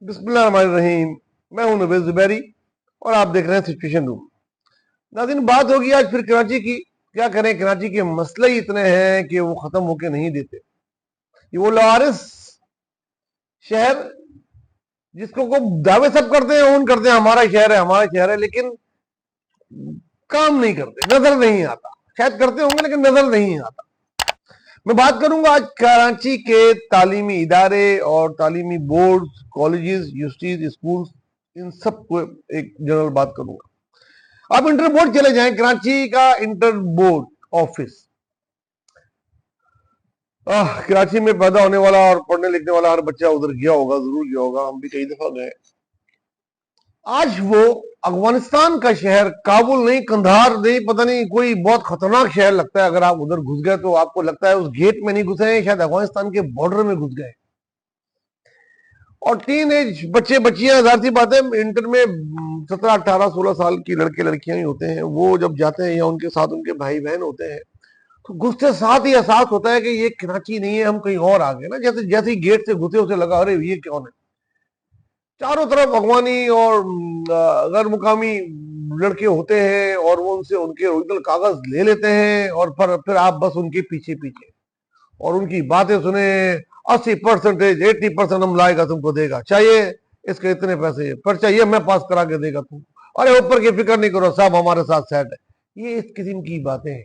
बिस्मिल्लाहिर्रहमानिर्रहीम। मैं हूं नवेद जुबैरी और आप देख रहे हैं सिचुएशन रूम। नाज़रीन, बात होगी आज फिर कराची की। क्या करें, कराची के मसले ही इतने हैं कि वो खत्म होके नहीं देते। ये वो लावारिस शहर जिसको को दावे सब करते हैं, ओन करते हैं, हमारा शहर है हमारा शहर है, लेकिन काम नहीं करते, नजर नहीं आता। शायद करते होंगे लेकिन नजर नहीं आता। मैं बात करूंगा आज कराची के तालीमी इदारे और तालीमी बोर्ड, कॉलेजेस, यूनिवर्सिटीज, स्कूल, इन सब को एक जनरल बात करूंगा। आप इंटर बोर्ड चले जाएं, कराची का इंटर बोर्ड ऑफिस, कराची में पैदा होने वाला और पढ़ने लिखने वाला हर बच्चा उधर गया होगा, जरूर गया होगा, हम भी कई दफा गए। आज वो अफगानिस्तान का शहर, काबुल नहीं, कंधार नहीं, पता नहीं, कोई बहुत खतरनाक शहर लगता है। अगर आप उधर घुस गए तो आपको लगता है उस गेट में नहीं घुसे हैं, शायद अफगानिस्तान के बॉर्डर में घुस गए। और टीन एज बच्चे बच्चियां, जाहिर सी बात है, इंटर में 17, 18, 16 साल की लड़के लड़कियां ही होते हैं। वो जब जाते हैं या उनके साथ उनके भाई बहन होते हैं तो घुसते साथ ही एहसास होता है कि ये कराची नहीं है, हम कहीं और आ गए ना। जैसे जैसे ही गेट से घुसे उसे लगा, अरे ये कौन है। चारों तरफ अफगानी और गैर मुकामी लड़के होते हैं और वो उनसे उनके ओरिजिनल कागज ले लेते हैं और फिर आप बस उनके पीछे पीछे और उनकी बातें सुने। 80%, 80% हम लाएगा, तुमको देगा, चाहिए इसके इतने पैसे, पर चाहिए मैं पास करा के देगा तुम, अरे ऊपर की फिक्र नहीं करो, सब हमारे साथ सेट है। ये इस किस्म की बातें हैं।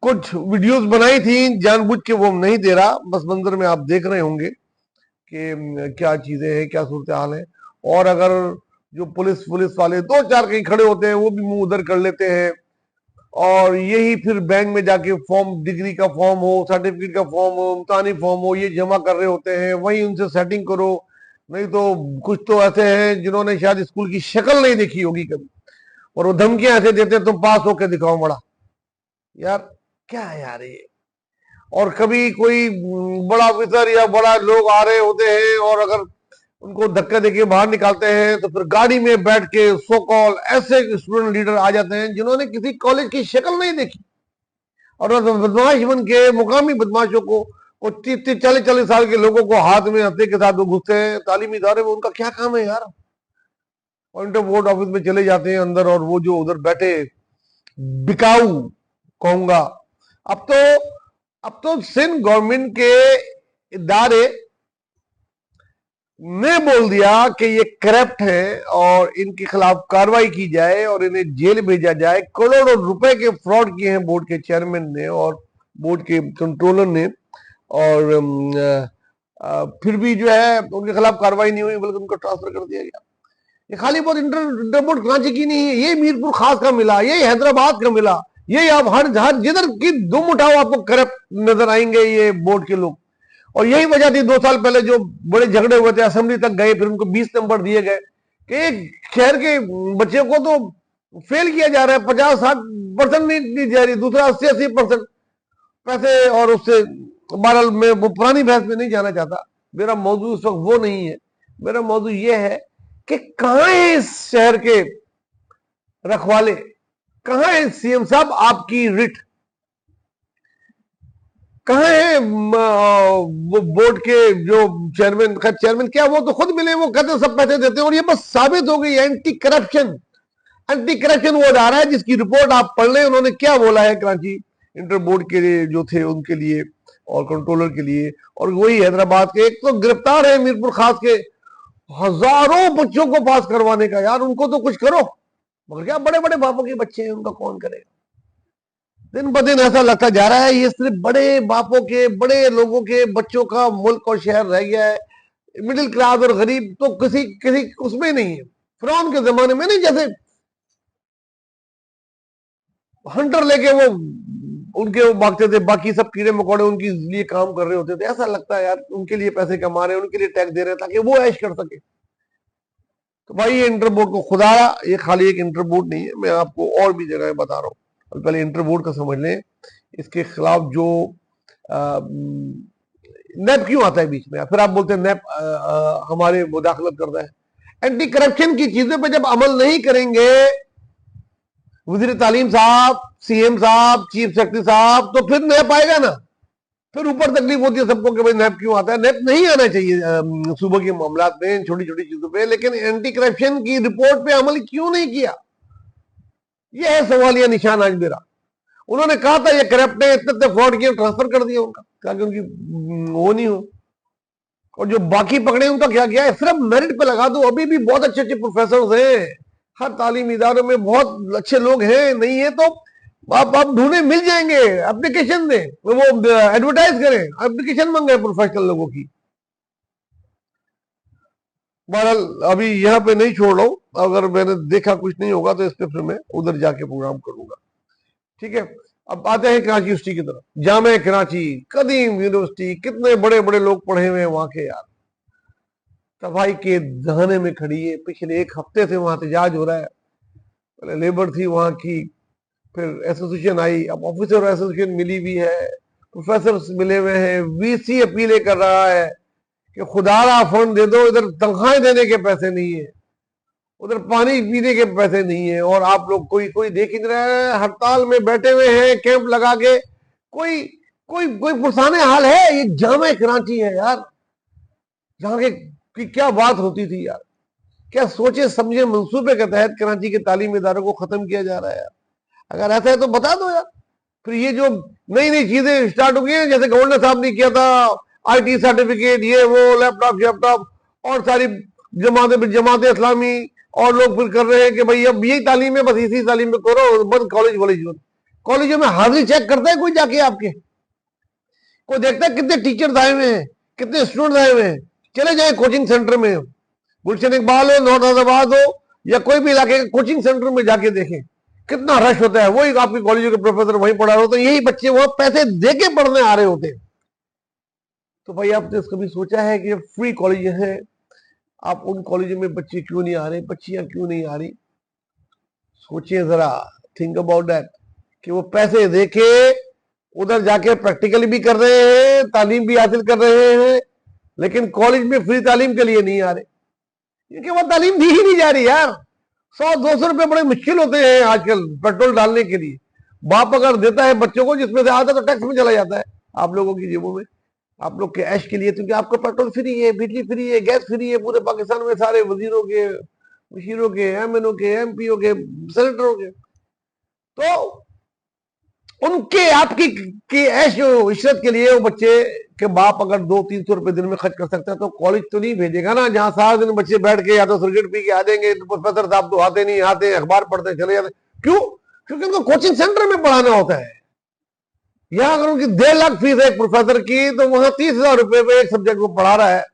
कुछ वीडियोस बनाई थी जानबूझ के, वो नहीं दे रहा, बस मंजर में आप देख रहे होंगे कि क्या चीजें हैं, क्या सूरत हाल है। और अगर जो पुलिस वाले दो चार कहीं खड़े होते हैं वो भी मुंह उधर कर लेते हैं और यही फिर बैंक में जाके फॉर्म, डिग्री का फॉर्म हो, सर्टिफिकेट का फॉर्म हो, इम्तानी फॉर्म हो, ये जमा कर रहे होते हैं। वहीं उनसे सेटिंग करो। नहीं तो कुछ तो ऐसे हैं जिन्होंने शायद स्कूल की शक्ल नहीं देखी होगी कभी, और वो धमकियां ऐसे देते हैं, तुम पास होके दिखाओ। बड़ा यार, क्या है यार ये। और कभी कोई बड़ा ऑफिसर या बड़ा लोग आ रहे होते हैं और अगर उनको धक्के देके बाहर निकालते हैं तो फिर गाड़ी में बैठ के सो कॉल ऐसे स्टूडेंट लीडर आ जाते हैं जिन्होंने किसी कॉलेज की शक्ल नहीं देखी और बदमाश बन के मुकामी बदमाशों को, 30-40 साल के लोगों को हाथ में हत्थे के साथ वो घुसते हैं तालीमी इदारे में। उनका क्या काम है यार। और इंटर बोर्ड ऑफिस में चले जाते हैं अंदर और वो जो उधर बैठे बिकाऊ कहूंगा। अब तो अब तो सिंध गवर्नमेंट के इदारे ने बोल दिया कि ये करप्ट है और इनके खिलाफ कार्रवाई की जाए और इन्हें जेल भेजा जाए। करोड़ों रुपए के फ्रॉड किए हैं बोर्ड के चेयरमैन ने और बोर्ड के कंट्रोलर ने, और फिर भी जो है उनके खिलाफ कार्रवाई नहीं हुई, बल्कि उनको ट्रांसफर कर दिया गया। ये खाली बहुत इंटर बोर्ड कराची की नहीं है, ये मीरपुर खास का मिला, ये हैदराबाद का मिला, ये आप हर जिधर की दुम उठाओ आपको करप्ट नजर आएंगे ये बोर्ड के लोग। और यही वजह थी 2 साल पहले जो बड़े झगड़े हुए थे, असेंबली तक गए, फिर उनको 20 नंबर दिए गए कि एक शहर के बच्चे को तो फेल किया जा रहा है, 50-60% नहीं जा रही, दूसरा 80-80% पैसे। और उससे बहरहाल मैं वो पुरानी बहस में नहीं जाना चाहता, मेरा मौजूद इस वक्त वो नहीं है। मेरा मौजूद ये है कि कहां है इस शहर के रखवाले, कहां है सीएम साहब आपकी रिट, कहाँ है वो बोर्ड के जो चेयरमैन। चेयरमैन क्या, वो तो खुद मिले, वो कहते हैं सब पैसे देते हैं। और ये बस साबित हो गई एंटी करप्शन वो आ रहा है जिसकी रिपोर्ट आप पढ़ लें। उन्होंने क्या बोला है कराची इंटर बोर्ड के लिए जो थे उनके लिए और कंट्रोलर के लिए, और वही हैदराबाद के एक तो गिरफ्तार है मीरपुर खास के हजारों बच्चों को पास करवाने का। यार उनको तो कुछ करो, मगर क्या बड़े बड़े बापों के बच्चे हैं, उनका कौन करेगा। दिन ब दिन ऐसा लगता जा रहा है ये सिर्फ बड़े बापों के, बड़े लोगों के बच्चों का मुल्क और शहर रह गया है। मिडिल क्लास और गरीब तो किसी किसी उसमें नहीं है। फिरौन के जमाने में नहीं, जैसे हंटर लेके वो उनके वो भागते थे, बाकी सब कीड़े मकोड़े उनके लिए काम कर रहे होते थे। ऐसा लगता है यार उनके लिए पैसे कमा रहे हैं, उनके लिए टैक्स दे रहे हैं ताकि वो ऐश कर सके। तो भाई ये इंटर बोर्ड को खुदा, ये खाली एक इंटर बोर्ड नहीं है, मैं आपको और भी जगह बता रहा हूँ। पहले इंटर बोर्ड का समझ लें, इसके खिलाफ जो नैप क्यों आता है बीच में, फिर आप बोलते हैं नैप हमारे मुदाखलत करता है। एंटी करप्शन की चीजों पे जब अमल नहीं करेंगे वजीर तालीम साहब, सीएम साहब, चीफ सेक्रेटरी साहब, तो फिर नैप आएगा ना। फिर ऊपर तकलीफ होती है सबको कि भाई नैप क्यों आता है। नैप नहीं आना चाहिए सुबह के मामला में, छोटी छोटी चीजों पे, लेकिन एंटी करप्शन की रिपोर्ट पे अमल क्यों नहीं किया, यह है सवालिया निशान आज मेरा। उन्होंने कहा था ये करप्ट है, इतने फ्रॉड किए, ट्रांसफर कर दिया उनका, ताकि उनकी वो नहीं हो। और जो बाकी पकड़े उनका क्या किया है, सिर्फ मेरिट पे लगा दो। अभी भी बहुत अच्छे अच्छे प्रोफेसर हैं, हर तालीमी इदारों में बहुत अच्छे लोग हैं। नहीं है तो आप ढूंढे, मिल जाएंगे। एप्लीकेशन दें, वो एडवर्टाइज करें, एप्लीकेशन मंगे प्रोफेशनल लोगों की। बहरहाल अभी यहाँ पे नहीं छोड़ रहा हूं, अगर मैंने देखा कुछ नहीं होगा तो इस पे फिर मैं उधर जाके प्रोग्राम करूंगा। ठीक है, अब आते हैं कराची यूनिवर्सिटी की तरफ। जामे कराची, कदीम यूनिवर्सिटी, कितने बड़े बड़े लोग पढ़े हुए हैं वहां के यार। सफाई के दहाने में खड़ी है, पिछले एक हफ्ते से वहां एहतजाज हो रहा है। पहले लेबर थी वहां की, फिर एसोसिएशन आई, अब ऑफिसर एसोसिएशन मिली भी है, प्रोफेसर मिले हुए हैं, वीसी अपीलें कर रहा है कि खुदारा फंड दे दो, इधर तनख्वाहें देने के पैसे नहीं है, उधर पानी पीने के पैसे नहीं है, और आप लोग कोई कोई देख ही नहीं रहा है, हड़ताल में बैठे हुए हैं कैंप लगा के। कोई कोई कोई पुरसाने हाल है? ये जामे कराची है यार, जहां के की क्या बात होती थी यार। क्या सोचे समझे मंसूबे के तहत कराची के तालीमी इदारों को खत्म किया जा रहा है यार। अगर ऐसा है तो बता दो यार। फिर ये जो नई नई चीजें स्टार्ट हो गई हैं, जैसे गवर्नर साहब ने किया था, आईटी सर्टिफिकेट, ये वो, लैपटॉप और सारी जमात इस्लामी और लोग फिर कर रहे हैं कि भाई अब यही तालीम है, बस इसी तालीम में करो, बस कॉलेजों में हाजिरी चेक करता है कोई जाके आपके? कोई देखता है कितने टीचर्स आए हुए हैं, कितने स्टूडेंट आए हुए हैं? चले जाए कोचिंग सेंटर में, गुलशन इकबाल हो, नौटाबाद हो, या कोई भी इलाके के कोचिंग सेंटर में जाके देखें कितना रश होता है। वही आपके कॉलेजों के प्रोफेसर वहीं पढ़ा रहे होते हैं, यही बच्चे वहां पैसे दे के पढ़ने आ रहे होते हैं। तो भाई आपने कभी सोचा है कि फ्री कॉलेज है, आप उन कॉलेजों में बच्चे क्यों नहीं आ रहे, बच्चियां क्यों नहीं आ रही? सोचिए जरा, थिंक अबाउट दैट, कि वो पैसे देके उधर जाके प्रैक्टिकल भी कर रहे हैं, तालीम भी हासिल कर रहे हैं, लेकिन कॉलेज में फ्री तालीम के लिए नहीं आ रहे, क्योंकि वो तालीम दी ही नहीं जा रही यार। 100-200 रुपए बड़े मुश्किल होते हैं आजकल पेट्रोल डालने के लिए। बाप अगर देता है बच्चों को, जिसमें से आधा तो टैक्स में चला जाता है आप लोगों की जेबों में, आप लोग के ऐश के लिए, क्योंकि आपका पेट्रोल फ्री है, बिजली फ्री है, गैस फ्री है। पूरे पाकिस्तान में सारे वजीरों के, मुशीरों के, एमएनओ के, एमपीओ के, सेनेटरों के, तो उनके आपकी की ऐश इशरत के लिए वो बच्चे के बाप अगर 200-300 रुपए दिन में खर्च कर सकता है, तो कॉलेज तो नहीं भेजेगा ना, जहां सारा दिन बच्चे बैठ के या तो सिगरेट पी के आ जाएंगे, प्रोफेसर साहब तो आते नहीं, आते अखबार पढ़ते चले जाते। क्यों? क्योंकि उनको कोचिंग सेंटर में पढ़ाना होता है। यहाँ अगर उनकी 1.5 लाख फीस है एक प्रोफेसर की, तो वहां 30,000 रुपए पे एक सब्जेक्ट को पढ़ा रहा है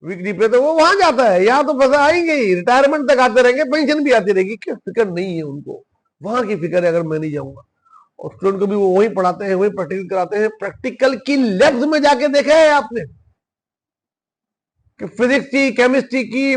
वीकली पे, तो वो वहां जाता है। यहाँ तो पैसा आएंगे ही, रिटायरमेंट तक आते रहेंगे, पेंशन भी आती रहेगी, क्या फिक्र नहीं है उनको। वहां की फिक्र है अगर मैं नहीं जाऊंगा। और स्टूडेंट को भी वो वही पढ़ाते हैं, वही प्रैक्टिकल कराते हैं। प्रैक्टिकल की लैब्स में जाके देखा है आपने कि फिजिक्स की, केमिस्ट्री की,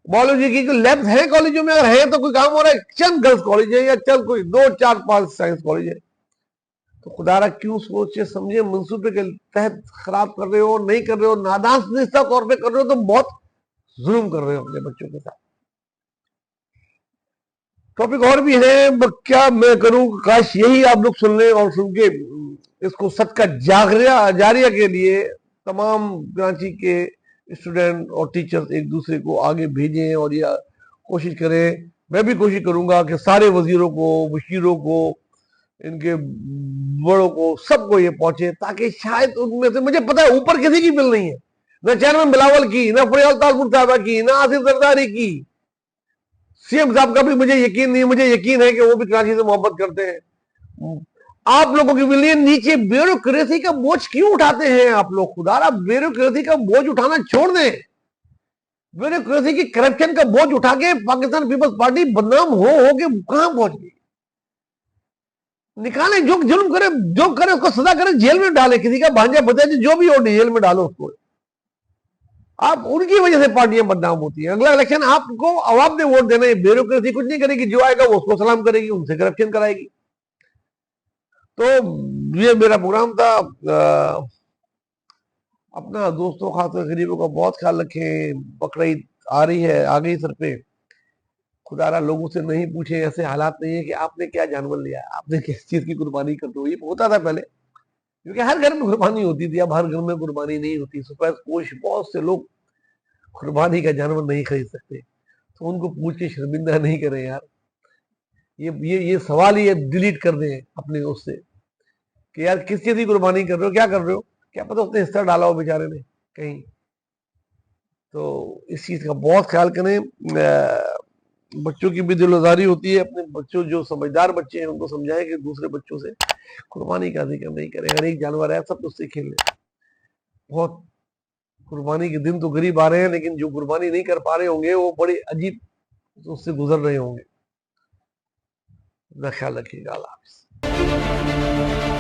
बायोलॉजी की लैब्स हैं कॉलेजों में? अगर है तो कोई काम हो रहा है? चंद गर्ल्स कॉलेज है या चल कोई 2-4-5 साइंस कॉलेज है। तो खुदारा क्यों सोचे समझे मंसूबे के तहत खराब कर रहे हो, नहीं कर रहे हो, नादानिस्ता तौर पे कर रहे हो, तो बहुत जुल्म कर रहे हो अपने बच्चों के साथ। टॉपिक और भी है, क्या मैं करूं, काश यही आप लोग सुन लें और सुन के इसको सदका जारिया के लिए तमाम कराची के स्टूडेंट और टीचर्स एक दूसरे को आगे भेजें और या कोशिश करें। मैं भी कोशिश करूंगा कि सारे वजीरों को, मुशीरों को, इनके बड़ों को, सबको ये पहुंचे, ताकि शायद उनमें से, मुझे पता है ऊपर किसी की बिल नहीं है, न चेयरमैन बिलावल की, न फरियाल तालपुर साहबा की, न आसिफ जरदारी की, सीएम साहब का भी मुझे यकीन नहीं। मुझे यकीन है कि वो भी कराची से मोहब्बत करते हैं। आप लोगों के लिए नीचे ब्यूरोक्रेसी का बोझ क्यों उठाते हैं आप लोग? खुदारा ब्यूरोक्रेसी का बोझ उठाना छोड़ दें। ब्यूरोक्रेसी की करप्शन का बोझ उठा के पाकिस्तान पीपल्स पार्टी बदनाम हो के कहां पहुंच गई? निकालें, जो जुल्म करे, जो करे उसको सजा करे, जेल में डाले, किसी का भांजा भतीजा जो भी हो जेल में डालो उसको। आप उनकी वजह से पार्टियां बदनाम होती हैं। अगला इलेक्शन आपको अवाम ने वोट देना है, ब्यूरोक्रेसी कुछ नहीं करेगी, जो आएगा वो उसको सलाम करेगी, उनसे करप्शन कराएगी। तो ये मेरा प्रोग्राम था। अपना दोस्तों, खासकर गरीबों का बहुत ख्याल रखें। बकरीद आ रही है, आ गई सर पे। खुदारा लोगों से नहीं पूछे, ऐसे हालात नहीं है कि आपने क्या जानवर लिया, आपने किस चीज की कुर्बानी कर दो। ये होता था पहले, क्योंकि हर घर में कुर्बानी होती थी, अब हर घर में कुर्बानी नहीं होती। सफेद पोश बहुत से लोग कुर्बानी का जानवर नहीं खरीद सकते, तो उनको पूछ के शर्मिंदा नहीं करें यार। ये सवाल ही डिलीट कर दें अपने उससे कि यार किस चीज की कुर्बानी कर रहे हो, क्या कर रहे हो, क्या पता उसने हिस्सा डाला हो बेचारे ने कहीं। तो इस चीज का बहुत ख्याल करें। बच्चों की भी दिलदारी होती है, अपने बच्चों जो समझदार बच्चे हैं उनको समझाएं कि दूसरे बच्चों से कुर्बानी का जिक्र नहीं करें। हर एक जानवर है, सब उससे खेल लें। बहुत कुर्बानी के दिन तो करीब आ रहे हैं, लेकिन जो कुर्बानी नहीं कर पा रहे होंगे वो बड़े अजीब उससे गुजर रहे होंगे। अपना ख्याल रखिएगा। अल्लाह हाफिज।